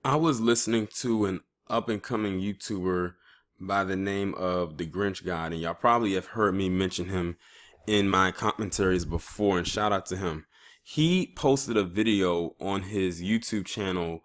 I was listening to an up and coming YouTuber by the name of DaGrinchGod, and y'all probably have heard me mention him in my commentaries before, and shout out to him. He posted a video on his YouTube channel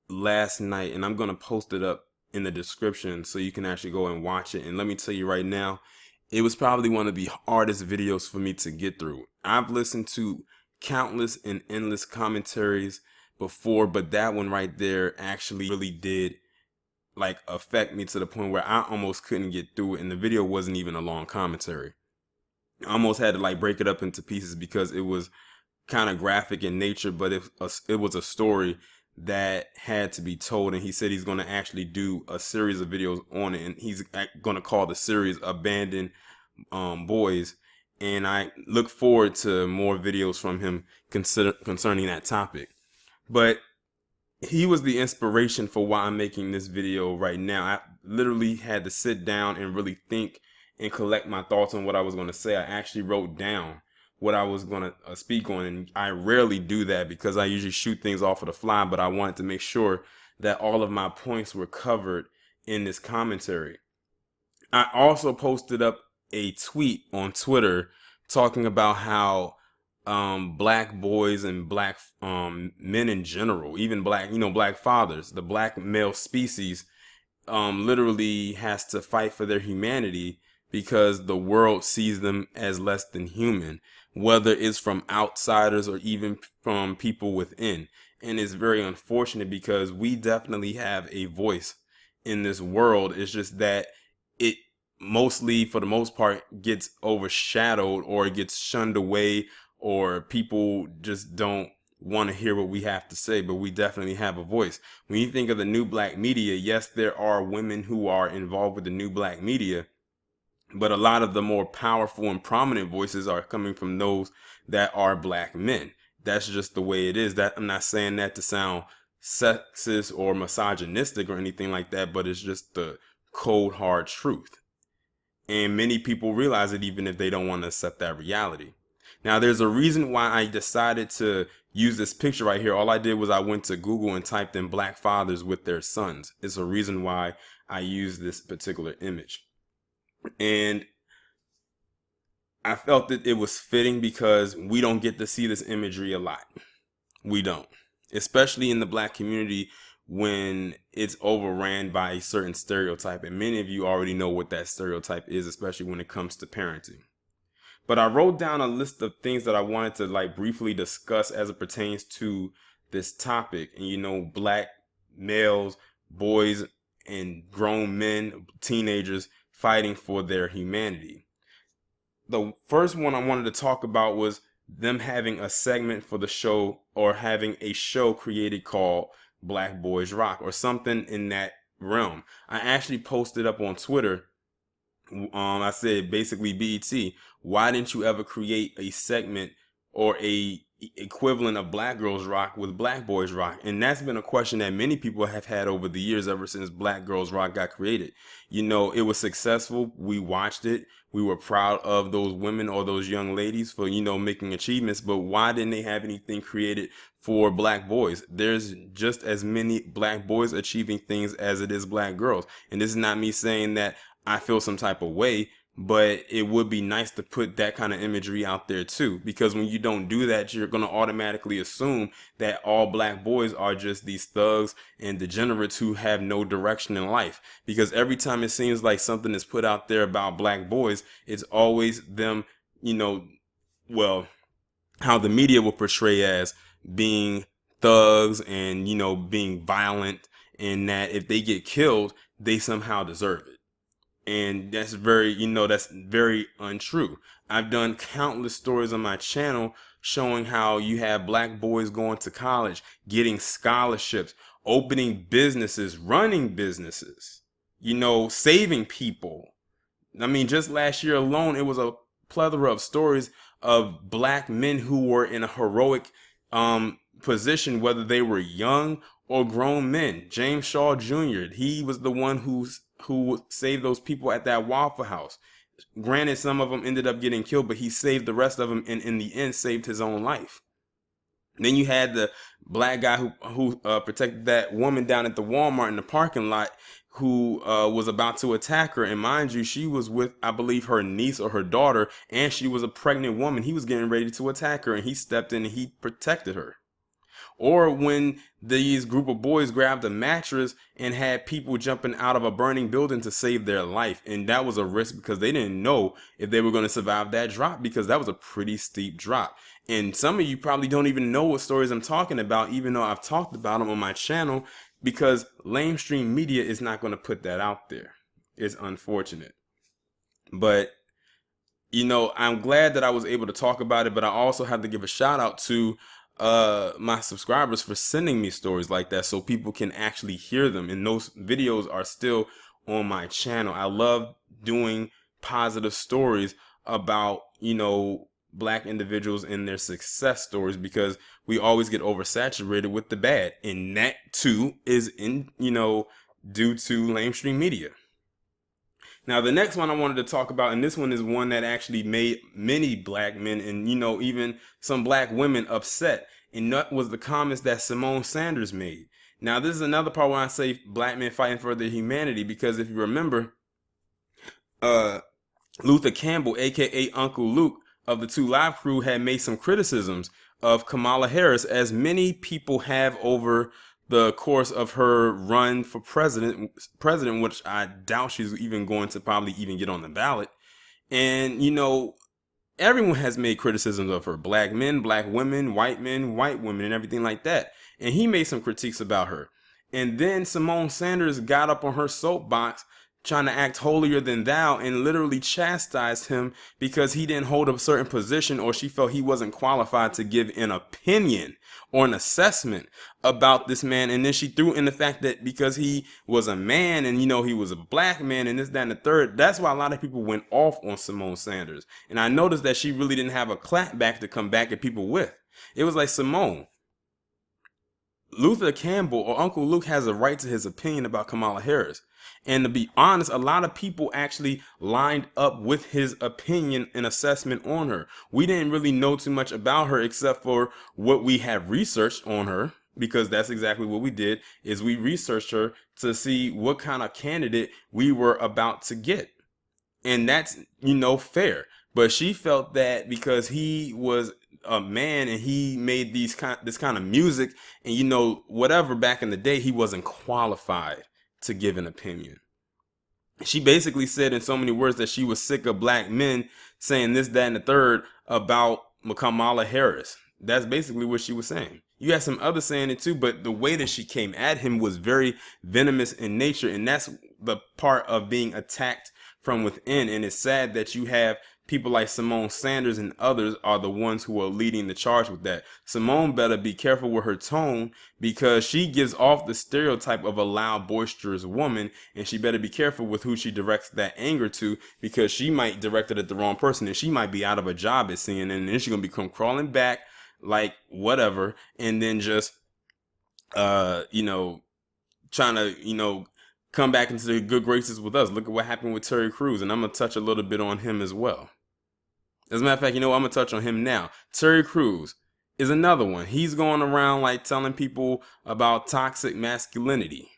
last night, and I'm going to post it up in the description so you can actually go and watch it. And let me tell you right now, it was probably one of the hardest videos for me to get through. I've listened to countless and endless commentaries before, but that one right there actually really did like affect me to the point where I almost couldn't get through it, and the video wasn't even a long commentary. I almost had to like break it up into pieces because it was kind of graphic in nature, but it was a story that had to be told. And he said he's going to actually do a series of videos on it, and he's going to call the series Abandoned Boys. And I look forward to more videos from him concerning that topic. But he was the inspiration for why I'm making this video right now. I literally had to sit down and really think and collect my thoughts on what I was going to say. I actually wrote down what I was going to speak on, and I rarely do that because I usually shoot things off of the fly, but I wanted to make sure that all of my points were covered in this commentary. I also posted up a tweet on Twitter talking about how black boys and black men in general, even black fathers, the black male species, literally has to fight for their humanity because the world sees them as less than human, whether it's from outsiders or even from people within. And it's very unfortunate because we definitely have a voice in this world. It's just that it mostly, for the most part, gets overshadowed or it gets shunned away, or people just don't want to hear what we have to say. But we definitely have a voice. When you think of the new black media, yes, there are women who are involved with the new black media, but a lot of the more powerful and prominent voices are coming from those that are black men. That's just the way it is. That I'm not saying that to sound sexist or misogynistic or anything like that, but it's just the cold hard truth. And many people realize it even if they don't want to accept that reality. Now, there's a reason why I decided to use this picture right here. All I did was I went to Google and typed in black fathers with their sons. It's a reason why I use this particular image. And I felt that it was fitting because we don't get to see this imagery a lot. We don't, especially in the black community when it's overran by a certain stereotype. And many of you already know what that stereotype is, especially when it comes to parenting. But I wrote down a list of things that I wanted to like briefly discuss as it pertains to this topic. And black males, boys, and grown men, teenagers fighting for their humanity. The first one I wanted to talk about was them having a segment for the show, or having a show created called Black Boys Rock or something in that realm. I actually posted up on Twitter. I said basically, BET, why didn't you ever create a segment or a equivalent of Black Girls Rock with Black Boys Rock? And that's been a question that many people have had over the years, ever since Black Girls Rock got created. It was successful. We watched it. We were proud of those women or those young ladies for, making achievements. But why didn't they have anything created for black boys? There's just as many black boys achieving things as it is black girls. And this is not me saying that I feel some type of way, but it would be nice to put that kind of imagery out there too, because when you don't do that, you're going to automatically assume that all black boys are just these thugs and degenerates who have no direction in life. Because every time it seems like something is put out there about black boys, it's always them, how the media will portray as being thugs and, being violent, and that if they get killed, they somehow deserve it. And that's very untrue. I've done countless stories on my channel showing how you have black boys going to college, getting scholarships, opening businesses, running businesses, saving people. I mean, just last year alone, it was a plethora of stories of black men who were in a heroic position, whether they were young or grown men. James Shaw Jr., he was the one who saved those people at that Waffle House. Granted, some of them ended up getting killed, but he saved the rest of them, and in the end saved his own life. Then you had the black guy who protected that woman down at the Walmart in the parking lot, who was about to attack her. And mind you, she was with, I believe, her niece or her daughter, and she was a pregnant woman. He was getting ready to attack her, and he stepped in and he protected her. Or when these group of boys grabbed a mattress and had people jumping out of a burning building to save their life. And that was a risk because they didn't know if they were going to survive that drop, because that was a pretty steep drop. And some of you probably don't even know what stories I'm talking about, even though I've talked about them on my channel, because mainstream media is not going to put that out there. It's unfortunate. But I'm glad that I was able to talk about it, but I also have to give a shout out to my subscribers for sending me stories like that so people can actually hear them. And those videos are still on my channel. I love doing positive stories about, black individuals and their success stories, because we always get oversaturated with the bad. And that too is due to mainstream media. Now, the next one I wanted to talk about, and this one is one that actually made many black men and, even some black women upset. And that was the comments that Simone Sanders made. Now, this is another part where I say black men fighting for their humanity, because if you remember, Luther Campbell, aka Uncle Luke of the 2 Live Crew, had made some criticisms of Kamala Harris, as many people have over the course of her run for president, which I doubt she's even going to probably even get on the ballot. And, everyone has made criticisms of her. Black men, white women, and everything like that. And he made some critiques about her. And then Simone Sanders got up on her soapbox trying to act holier than thou and literally chastised him because he didn't hold a certain position, or she felt he wasn't qualified to give an opinion or an assessment about this man. And then she threw in the fact that because he was a man and he was a black man and this, that, and the third, that's why a lot of people went off on Simone Sanders. And I noticed that she really didn't have a clap back to come back at people with. It was like, Simone, Luther Campbell or Uncle Luke has a right to his opinion about Kamala Harris. And to be honest, a lot of people actually lined up with his opinion and assessment on her. We didn't really know too much about her except for what we have researched on her, because that's exactly what we did, is we researched her to see what kind of candidate we were about to get. And that's, fair. But she felt that because he was a man and he made this kind of music and whatever back in the day, he wasn't qualified to give an opinion. She basically said in so many words that she was sick of black men saying this, that, and the third about Kamala Harris. That's basically what she was saying. You had some others saying it too, but the way that she came at him was very venomous in nature, and that's the part of being attacked from within. And it's sad that you have people like Simone Sanders and others are the ones who are leading the charge with that. Simone better be careful with her tone, because she gives off the stereotype of a loud, boisterous woman, and she better be careful with who she directs that anger to, because she might direct it at the wrong person and she might be out of a job at CNN, and then she's going to come crawling back like whatever, and then just, trying to, come back into the good graces with us. Look at what happened with Terry Crews, and I'm going to touch a little bit on him as well. As a matter of fact, I'm going to touch on him now. Terry Crews is another one. He's going around like telling people about toxic masculinity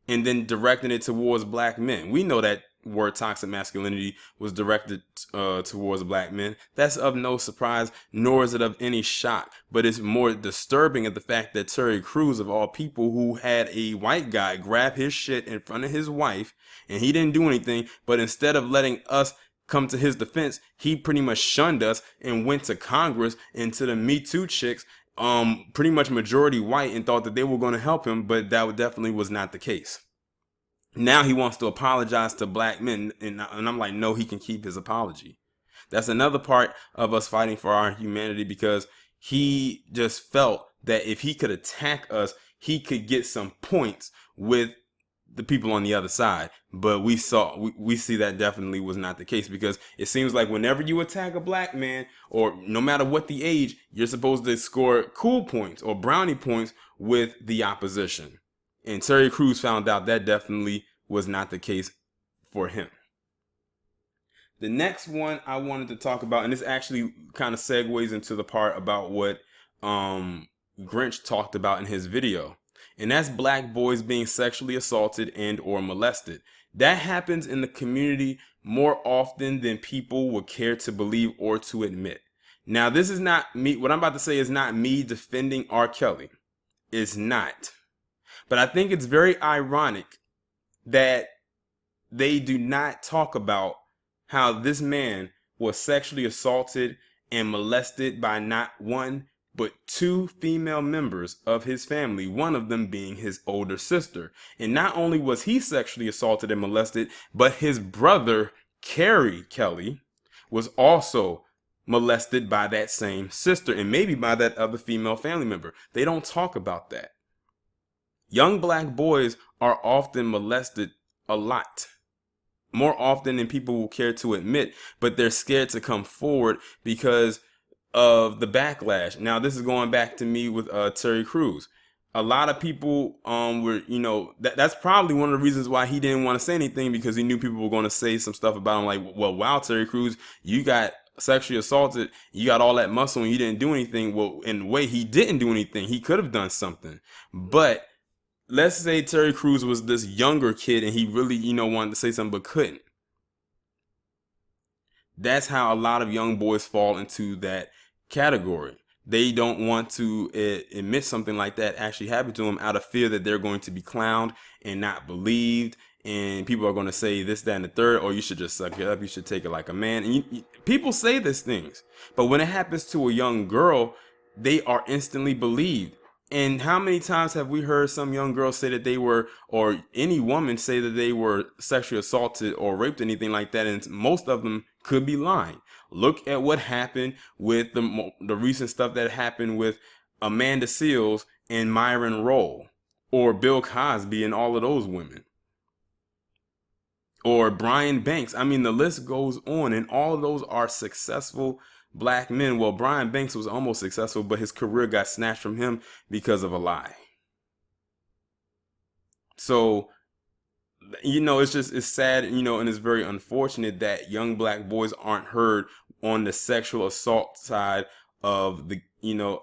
and then directing it towards black men. We know that word toxic masculinity was directed towards black men. That's of no surprise, nor is it of any shock. But it's more disturbing at the fact that Terry Crews, of all people, who had a white guy grab his shit in front of his wife, and he didn't do anything, but instead of letting us come to his defense, he pretty much shunned us and went to Congress and to the Me Too chicks, pretty much majority white, and thought that they were going to help him, but that definitely was not the case. Now he wants to apologize to black men, and I'm like, no, he can keep his apology. That's another part of us fighting for our humanity, because he just felt that if he could attack us, he could get some points with the people on the other side. But we see that definitely was not the case, because it seems like whenever you attack a black man, or no matter what the age, you're supposed to score cool points or brownie points with the opposition. And Terry Crews found out that definitely was not the case for him. The next one I wanted to talk about, and this actually kind of segues into the part about what Grinch talked about in his video. And that's black boys being sexually assaulted and or molested. That happens in the community more often than people would care to believe or to admit. Now, this is not me. What I'm about to say is not me defending R. Kelly. It's not. But I think it's very ironic that they do not talk about how this man was sexually assaulted and molested by not one, but two female members of his family, one of them being his older sister. And not only was he sexually assaulted and molested, but his brother, Carrie Kelly, was also molested by that same sister and maybe by that other female family member. They don't talk about that. Young black boys are often molested a lot, more often than people will care to admit, but they're scared to come forward because of the backlash. Now, this is going back to me with Terry Crews. A lot of people were, that's probably one of the reasons why he didn't want to say anything, because he knew people were going to say some stuff about him like, well, wow, Terry Crews, you got sexually assaulted, you got all that muscle and you didn't do anything. Well, in a way, he didn't do anything. He could have done something. But let's say Terry Crews was this younger kid and he really, wanted to say something but couldn't. That's how a lot of young boys fall into that category. They don't want to admit something like that actually happened to them out of fear that they're going to be clowned and not believed. And people are going to say this, that, and the third, or you should just suck it up. You should take it like a man. And people say these things. But when it happens to a young girl, they are instantly believed. And how many times have we heard some young girls say that they were, or any woman say that they were sexually assaulted or raped, anything like that, and most of them could be lying. Look at what happened with the recent stuff that happened with Amanda Seales and Myron Rolle, or Bill Cosby and all of those women, or Brian Banks. I mean, the list goes on, and all of those are successful black men. Well, Brian Banks was almost successful, but his career got snatched from him because of a lie. So, it's sad, and it's very unfortunate that young black boys aren't heard on the sexual assault side of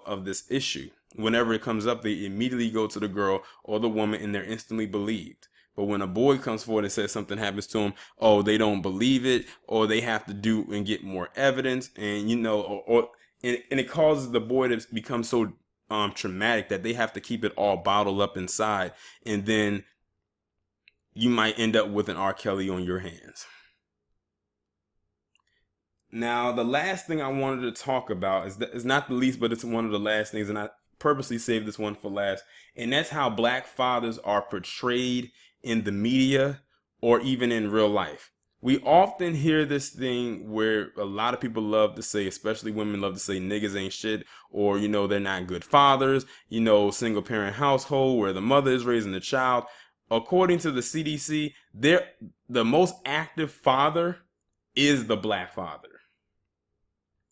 of this issue. Whenever it comes up, they immediately go to the girl or the woman and they're instantly believed. But when a boy comes forward and says something happens to him, oh, they don't believe it, or they have to do and get more evidence, and and it causes the boy to become so traumatic that they have to keep it all bottled up inside, and then you might end up with an R. Kelly on your hands. Now, the last thing I wanted to talk about is not the least, but it's one of the last things, and I purposely saved this one for last, and that's how black fathers are portrayed in the media or even in real life. We often hear this thing where a lot of people love to say, especially women love to say, niggas ain't shit, or, they're not good fathers, single parent household where the mother is raising the child. According to the CDC, the most active father is the black father.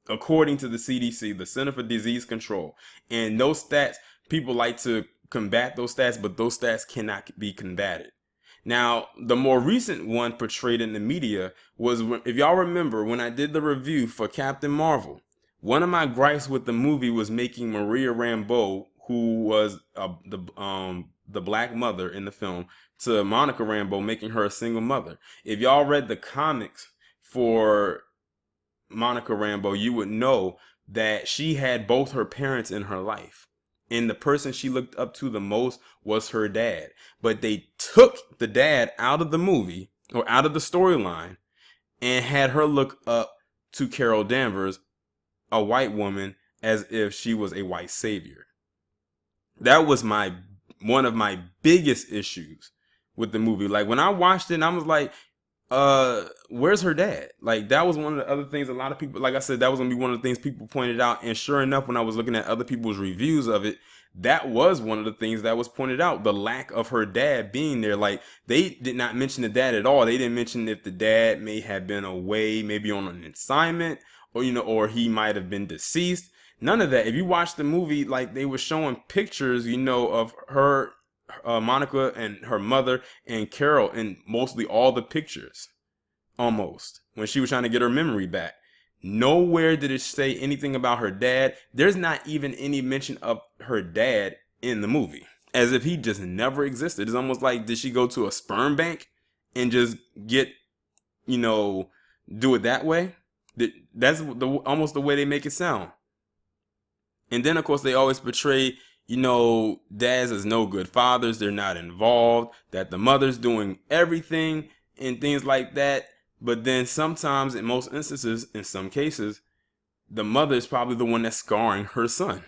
According to the CDC, the Center for Disease Control. And those stats, people like to combat those stats, but those stats cannot be combated. Now, the more recent one portrayed in the media was, if y'all remember, when I did the review for Captain Marvel, one of my gripes with the movie was making Maria Rambeau, who was the black mother in the film, to Monica Rambeau, making her a single mother. If y'all read the comics for Monica Rambeau, you would know that she had both her parents in her life. And the person she looked up to the most was her dad. But they took the dad out of the movie, or out of the storyline, and had her look up to Carol Danvers, a white woman, as if she was a white savior. That was one of my biggest issues with the movie. Like, when I watched it, I was like, where's her dad? Like, that was one of the other things a lot of people, like I said, that was gonna be one of the things people pointed out. And sure enough, when I was looking at other people's reviews of it, that was one of the things that was pointed out, the lack of her dad being there. Like, they did not mention the dad at all. They didn't mention if the dad may have been away, maybe on an assignment, or or he might have been deceased. None of that. If you watch the movie, like, they were showing pictures, of her, Monica and her mother and Carol in mostly all the pictures, almost, when she was trying to get her memory back. Nowhere did it say anything about her dad. There's not even any mention of her dad in the movie, as if he just never existed. It's almost like, did she go to a sperm bank and just get, do it that way? That's almost the way they make it sound. And then, of course, they always portray, dads as no good fathers. They're not involved, that the mother's doing everything and things like that. But then sometimes, in most instances, in some cases, the mother is probably the one that's scarring her son.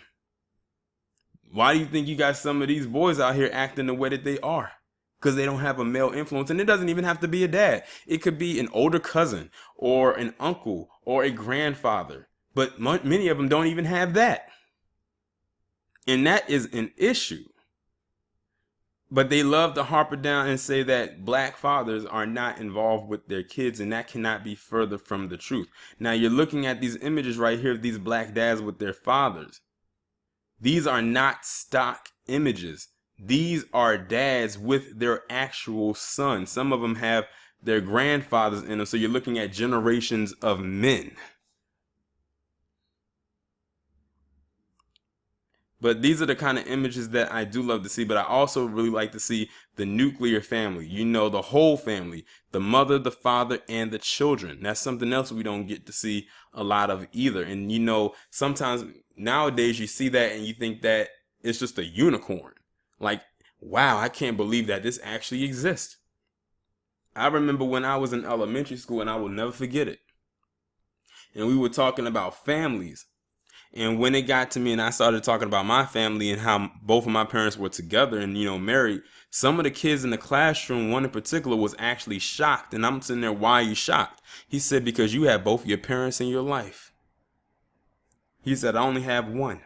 Why do you think you got some of these boys out here acting the way that they are? Because they don't have a male influence. And it doesn't even have to be a dad. It could be an older cousin or an uncle or a grandfather. But many of them don't even have that. And that is an issue. But they love to harp it down and say that black fathers are not involved with their kids, and that cannot be further from the truth. Now you're looking at these images right here of these black dads with their fathers. These are not stock images. These are dads with their actual sons. Some of them have their grandfathers in them. So you're looking at generations of men. But these are the kind of images that I do love to see. But I also really like to see the nuclear family, the whole family, the mother, the father, and the children. That's something else we don't get to see a lot of either. And, sometimes nowadays you see that and you think that it's just a unicorn. Like, wow, I can't believe that this actually exists. I remember when I was in elementary school, and I will never forget it. And we were talking about families. And when it got to me and I started talking about my family and how both of my parents were together and, married, some of the kids in the classroom, one in particular, was actually shocked. And I'm sitting there, why are you shocked? He said, because you have both your parents in your life. He said, I only have one.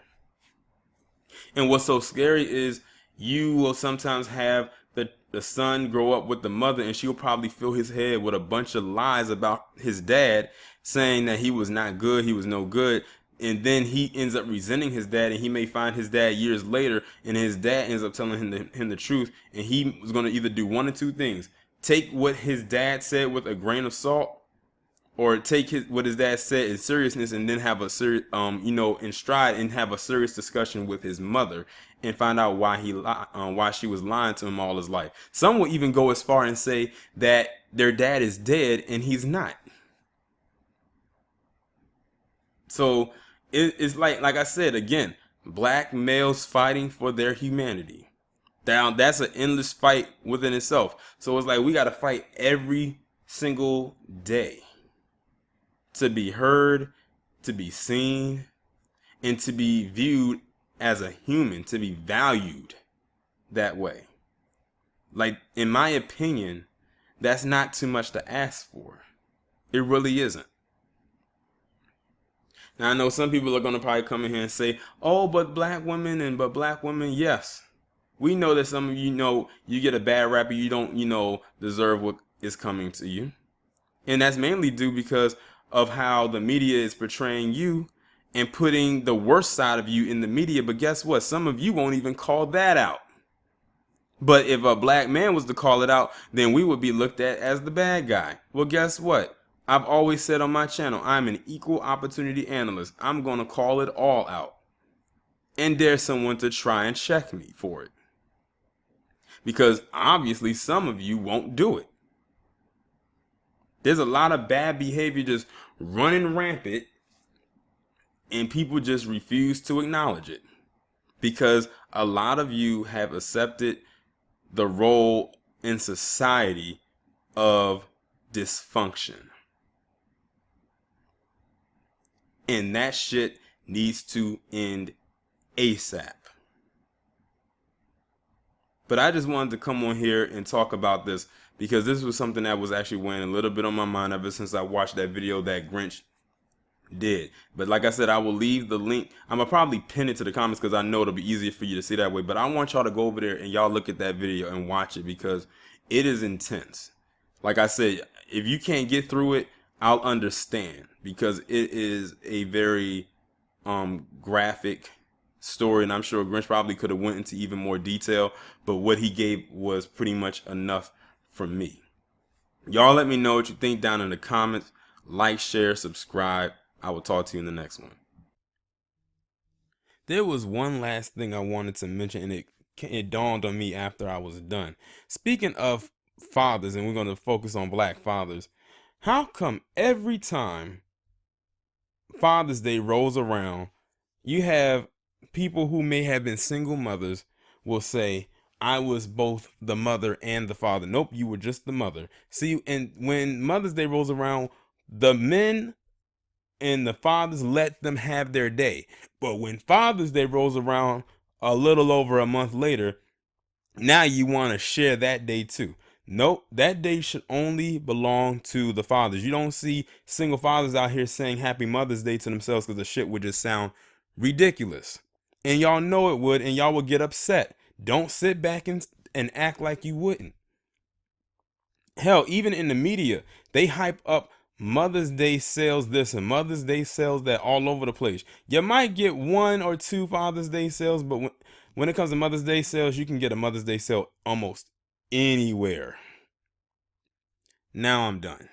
And what's so scary is you will sometimes have the son grow up with the mother, and she'll probably fill his head with a bunch of lies about his dad, saying that he was not good, he was no good. And then he ends up resenting his dad, and he may find his dad years later, and his dad ends up telling him the truth. And he was going to either do one of two things: take what his dad said with a grain of salt, or take what his dad said in seriousness, and then have a serious, in stride, and have a serious discussion with his mother, and find out why she was lying to him all his life. Some will even go as far and say that their dad is dead, and he's not. So it's like I said, again, black males fighting for their humanity. That's an endless fight within itself. So it's like we got to fight every single day to be heard, to be seen, and to be viewed as a human, to be valued that way. Like, in my opinion, that's not too much to ask for. It really isn't. Now, I know some people are going to probably come in here and say, oh, but black women, yes. We know that some of you get a bad rap, you don't, deserve what is coming to you. And that's mainly due because of how the media is portraying you and putting the worst side of you in the media. But guess what? Some of you won't even call that out. But if a black man was to call it out, then we would be looked at as the bad guy. Well, guess what? I've always said on my channel, I'm an equal opportunity analyst. I'm going to call it all out. And there's someone to try and check me for it. Because obviously some of you won't do it. There's a lot of bad behavior just running rampant, and people just refuse to acknowledge it. Because a lot of you have accepted the role in society of dysfunction. And that shit needs to end ASAP. But I just wanted to come on here and talk about this because this was something that was actually weighing a little bit on my mind ever since I watched that video that Grinch did. But like I said, I will leave the link. I'm going to probably pin it to the comments because I know it'll be easier for you to see that way. But I want y'all to go over there and y'all look at that video and watch it because it is intense. Like I said, if you can't get through it, I'll understand because it is a very graphic story, and I'm sure Grinch probably could have went into even more detail, but what he gave was pretty much enough for me. Y'all let me know what you think down in the comments. Like, share, subscribe. I will talk to you in the next one. There was one last thing I wanted to mention, and it dawned on me after I was done. Speaking of fathers, and we're going to focus on black fathers, how come every time Father's Day rolls around, you have people who may have been single mothers will say, I was both the mother and the father. Nope, you were just the mother. See, and when Mother's Day rolls around, the men and the fathers let them have their day. But when Father's Day rolls around a little over a month later, now you want to share that day too. Nope, that day should only belong to the fathers. You don't see single fathers out here saying Happy Mother's Day to themselves because the shit would just sound ridiculous. And y'all know it would, and y'all would get upset. Don't sit back and act like you wouldn't. Hell, even in the media, they hype up Mother's Day sales this and Mother's Day sales that all over the place. You might get one or two Father's Day sales, but when it comes to Mother's Day sales, you can get a Mother's Day sale almost anywhere. Now I'm done.